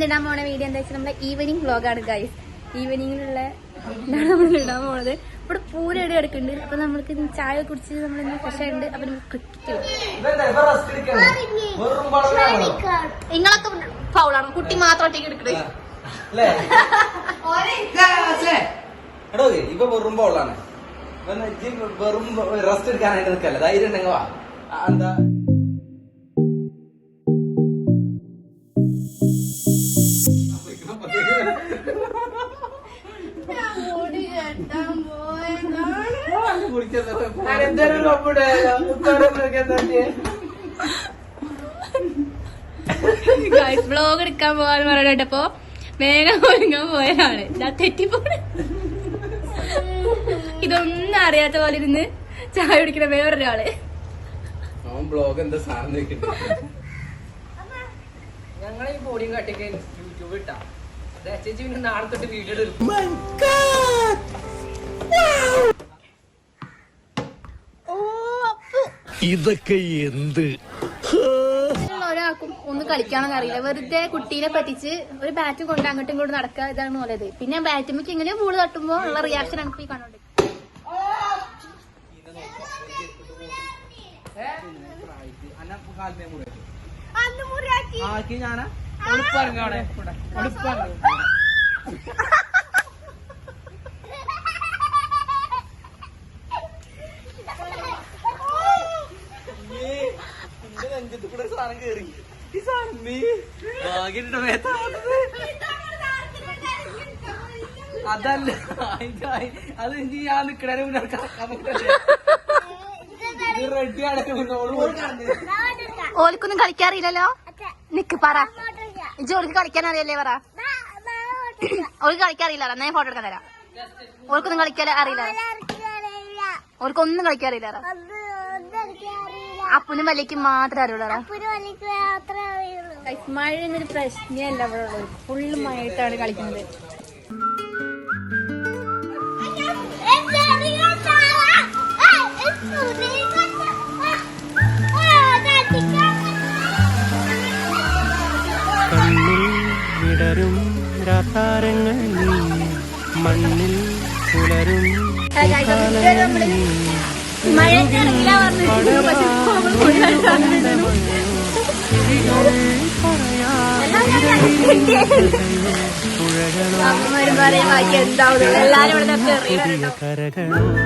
ഇടാൻ പോണ വീഡിയോ എന്താ വെച്ചാൽ നമ്മുടെ ഈവനിങ് വ്ലോഗാണ് ഗൈസ്. ഈവനിങ്ങിലുള്ള നമ്മൾ ഇടാൻ പോണത്. ഇവിടെ പൂരടി കിടക്കുന്നുണ്ട്. അപ്പൊ നമ്മൾക്ക് ചായ കുടിച്ച് നമ്മളിന്ന് ഫ്രഷ് ആയിട്ടുണ്ട്. അപ്പൊ നമുക്ക് ക്രിക്കറ്റ് നിങ്ങളൊക്കെ ഫൗളാണ്. കുട്ടി മാത്രം ഒറ്റയ്ക്ക് എടുക്കണേ. ഇപ്പൊ വെറും ബോളാണ്. വെറും റെസ്റ്റ് എടുക്കാനായിട്ട് നിൽക്കല്ല. ധൈര്യം ഉണ്ടെങ്കിൽ വാ. എന്താ വ്ലോഗ് എടുക്കാൻ പോവാന്ന് പറഞ്ഞിട്ടപ്പോ വേഗം ഒരുങ്ങാൻ പോയതാണ്. ഞാൻ തെറ്റിപ്പോണ്. ഇതൊന്നും അറിയാത്ത പോലെ ഇരുന്ന് ചായ കുടിക്കുന്ന വേറൊരാള്. ബ്ലോഗ് എന്താ സാധനം ഞങ്ങളെ ഈ ബോഡിയും കാട്ടിയൊക്കെ യൂട്യൂബ് ഇട്ടാ ചേച്ചി പിന്നെ നാളെ തൊട്ട് വീഡിയോ എടുക്കും. ഇതൊക്കെ എന്ത് ഒരാൾക്കും ഒന്നും കളിക്കാനൊന്നും അറിയില്ല. വെറുതെ കുട്ടീനെ പറ്റിച്ച് ഒരു ബാറ്റ് കൊണ്ട് അങ്ങോട്ടും ഇങ്ങോട്ടും നടക്കുക. ഇതാണ് പോലത്. പിന്നെ ബാറ്റുമ്മക്ക് എങ്ങനെയോ ബോൾ തട്ടുമ്പോ ഉള്ള റിയാക്ഷൻ ആണ് ഈ കണ്ടോണ്ട്. സാധനം കേറി ഈ സാധനം നീ അതല്ല അത് ഞാൻ നിക്കണേ മുന്നേ റെഡി ഓൽക്കൊന്നും കളിക്കാറില്ലല്ലോ. നിക്ക് പറ ഇജ്ജ് ഓൾക്ക് കളിക്കാൻ അറിയല്ലേ പറ. ഓൾക്ക് കളിക്കാറില്ല. എന്നാ ഫോട്ടോ എടുക്കാൻ തരാം. ഓൾക്കൊന്നും കളിക്കാൻ അറിയില്ല. ഓൾക്കൊന്നും കളിക്കാൻ അറിയില്ല. അപ്പനും വലിക്കും മാത്രമേ അറിയുള്ളൂ. മഴ എന്നൊരു പ്രശ്നമല്ല ഇവിടെ ഉള്ളത്. ഫുള്ള് മഴയിട്ടാണ് കളിക്കുന്നത്. കണ്ണിൽ വിടരും രാതാരങ്ങൾ നീ മണ്ണിൽ പുലരും മഴ ഇറങ്ങില്ല അമ്മമാരും പറയാൻ ബാക്കി എന്താവുന്നത്. എല്ലാരും ഇവിടെ കരകളോ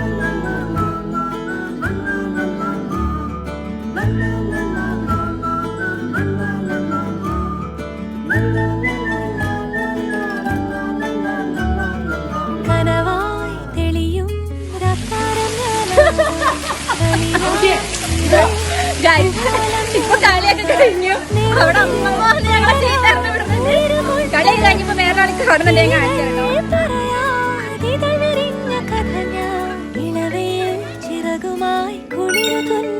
ഇപ്പൊ കളിയൊക്കെ കഴിഞ്ഞു. അവിടെ അമ്മ ഞങ്ങളെ ചീത്തറിഞ്ഞു വിടുന്നുണ്ട്. കളിയൊക്കെ കഴിഞ്ഞപ്പോ വേറെ ആൾക്ക് കാണുന്നുണ്ട്. ഞാൻ കാണിച്ചു ചിറകുമായി കുളിരുതുന്നു